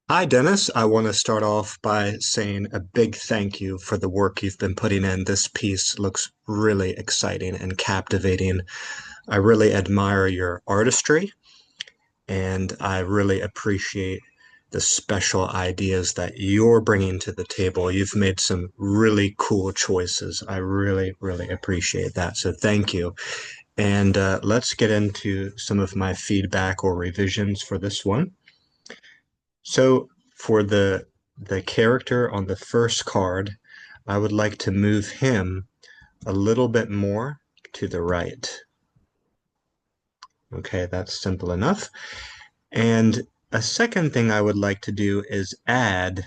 Hi, Dennis. I want to start off by saying a big thank you for the work you've been putting in. This piece looks really exciting and captivating. I really admire your artistry, and I really appreciate the special ideas that you're bringing to the table. You've made some really cool choices. I really, really appreciate that. So thank you. And let's get into some of my feedback or revisions for this one. So for the character on the first card, I would like to move him a little bit more to the right. Okay, that's simple enough. And a second thing I would like to do is add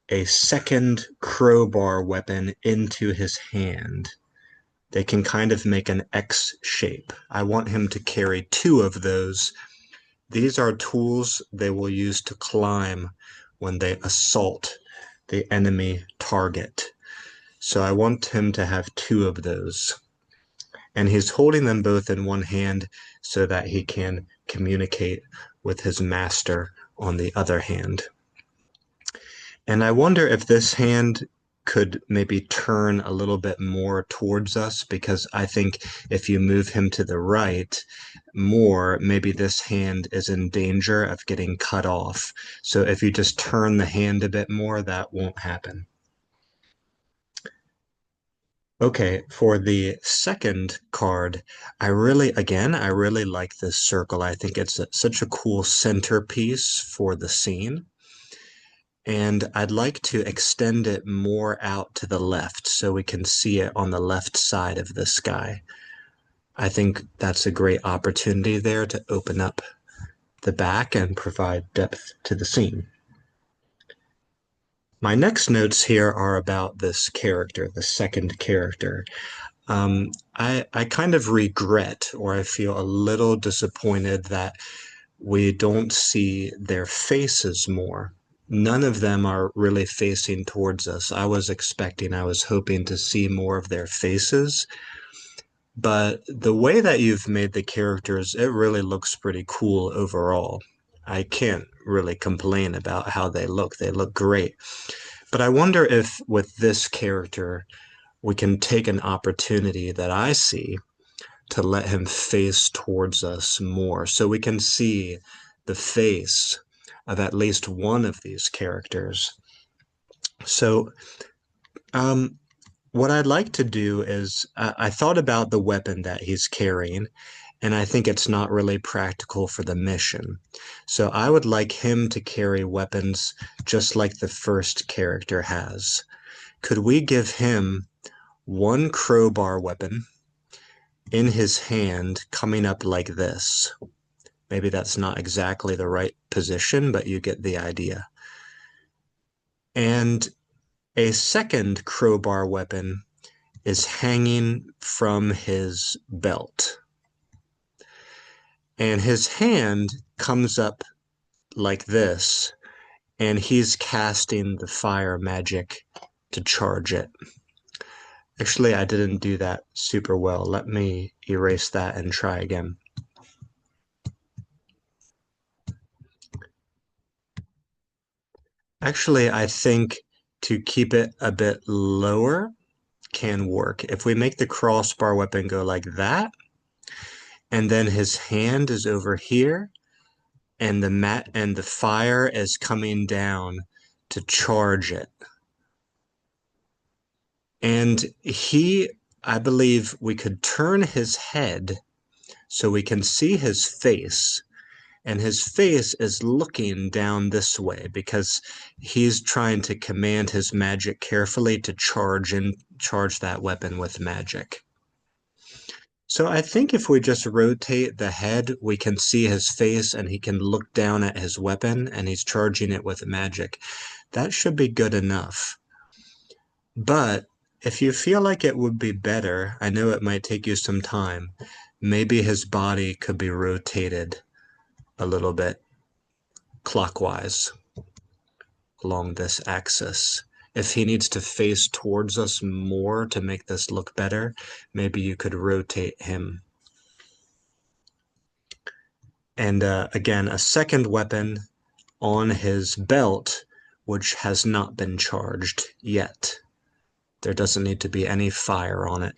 a second crowbar weapon into his hand. They can kind of make an X shape. I want him to carry two of those. These are tools they will use to climb when they assault the enemy target. So I want him to have two of those. And he's holding them both in one hand so that he can communicate with his master on the other hand. And I wonder if this hand could maybe turn a little bit more towards us, because I think if you move him to the right more, maybe this hand is in danger of getting cut off. So if you just turn the hand a bit more, that won't happen. Okay, for the second card, I really like this circle. I think it's such a cool centerpiece for the scene. And I'd like to extend it more out to the left so we can see it on the left side of the sky. I think that's a great opportunity there to open up the back and provide depth to the scene. My next notes here are about this character, the second character. I kind of regret, or I feel a little disappointed that we don't see their faces more. None of them are really facing towards us. I was hoping to see more of their faces. But the way that you've made the characters, it really looks pretty cool overall. I can't really complain about how they look. They look great. But I wonder if with this character, we can take an opportunity that I see to let him face towards us more so we can see the face of at least one of these characters. So, um, what I'd like to do is I thought about the weapon that he's carrying, and I think it's not really practical for the mission. So I would like him to carry weapons just like the first character has. Could we give him one crowbar weapon in his hand coming up like this? Maybe that's not exactly the right position, but you get the idea. And a second crowbar weapon is hanging from his belt. And his hand comes up like this, and he's casting the fire magic to charge it. Actually, I didn't do that super well. Let me erase that and try again. Actually, I think to keep it a bit lower can work. If we make the crossbar weapon go like that, and then his hand is over here, and the mat and the fire is coming down to charge it. And I believe we could turn his head so we can see his face. And his face is looking down this way because he's trying to command his magic carefully to charge that weapon with magic. So I think if we just rotate the head, we can see his face and he can look down at his weapon and he's charging it with magic. That should be good enough. But if you feel like it would be better, I know it might take you some time, maybe his body could be rotated a little bit clockwise along this axis. If he needs to face towards us more to make this look better, maybe you could rotate him. And again, a second weapon on his belt, which has not been charged yet. There doesn't need to be any fire on it.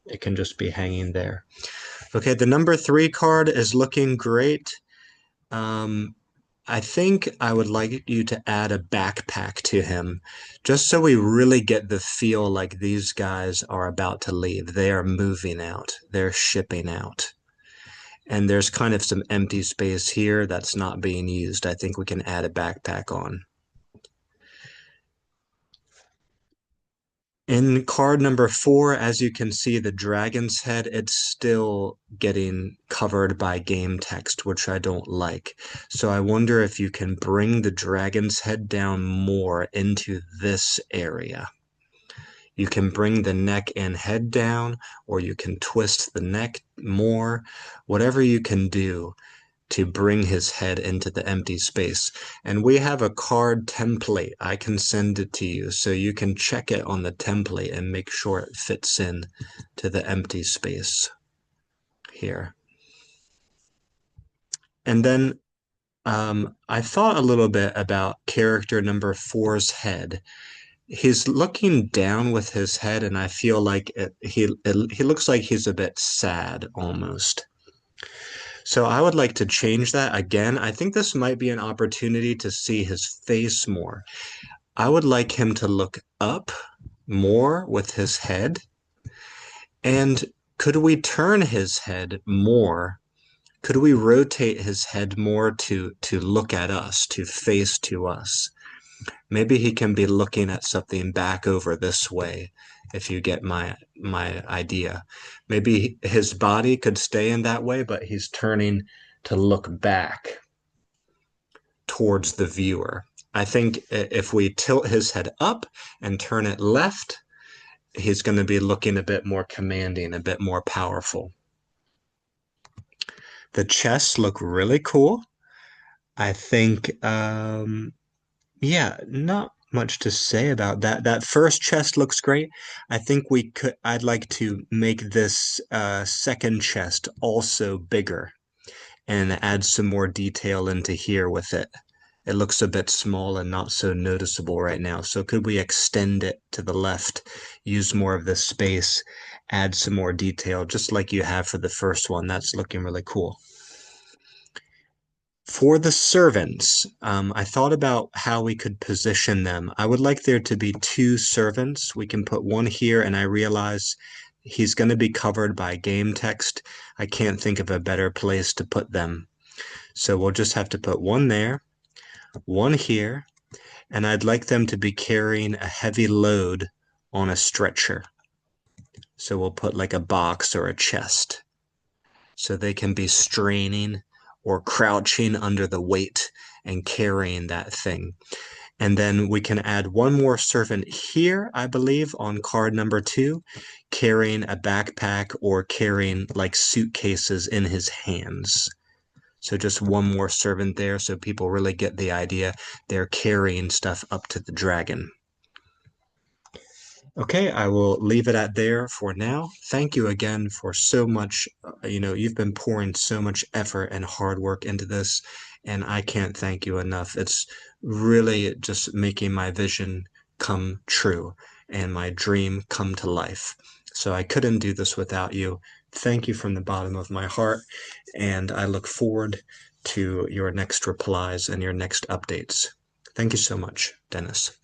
It can just be hanging there. Okay, the number 3 card is looking great. Um, I think I would like you to add a backpack to him, just so we really get the feel like these guys are about to leave. They are moving out. They're shipping out. And there's kind of some empty space here that's not being used. I think we can add a backpack on. In card number 4, as you can see, the dragon's head, it's still getting covered by game text, which I don't like. So I wonder if you can bring the dragon's head down more into this area. You can bring the neck and head down, or you can twist the neck more, whatever you can do to bring his head into the empty space. And we have a card template. I can send it to you so you can check it on the template and make sure it fits in to the empty space here. And then I thought a little bit about character number 4's head. He's looking down with his head, and I feel like he looks like he's a bit sad almost. So I would like to change that again. I think this might be an opportunity to see his face more. I would like him to look up more with his head. And could we turn his head more? Could we rotate his head more to look at us, to face to us? Maybe he can be looking at something back over this way, if you get my idea. Maybe his body could stay in that way, but he's turning to look back towards the viewer. I think if we tilt his head up and turn it left, he's going to be looking a bit more commanding, a bit more powerful. The chests look really cool. I think yeah, not much to say about that. That first chest looks great. I think I'd like to make this second chest also bigger and add some more detail into here with it. It looks a bit small and not so noticeable right now. So could we extend it to the left, use more of this space, add some more detail, just like you have for the first one? That's looking really cool. For the servants, I thought about how we could position them. I would like there to be 2 servants. We can put one here, and I realize he's going to be covered by game text. I can't think of a better place to put them. So we'll just have to put one there, one here, and I'd like them to be carrying a heavy load on a stretcher. So we'll put like a box or a chest so they can be straining or crouching under the weight and carrying that thing. And then we can add one more servant here, I believe, on card number 2, carrying a backpack or carrying like suitcases in his hands. So just one more servant there so people really get the idea they're carrying stuff up to the dragon. Okay, I will leave it at there for now. Thank you again for so much. You've been pouring so much effort and hard work into this, and I can't thank you enough. It's really just making my vision come true and my dream come to life. So I couldn't do this without you. Thank you from the bottom of my heart, and I look forward to your next replies and your next updates. Thank you so much, Denis.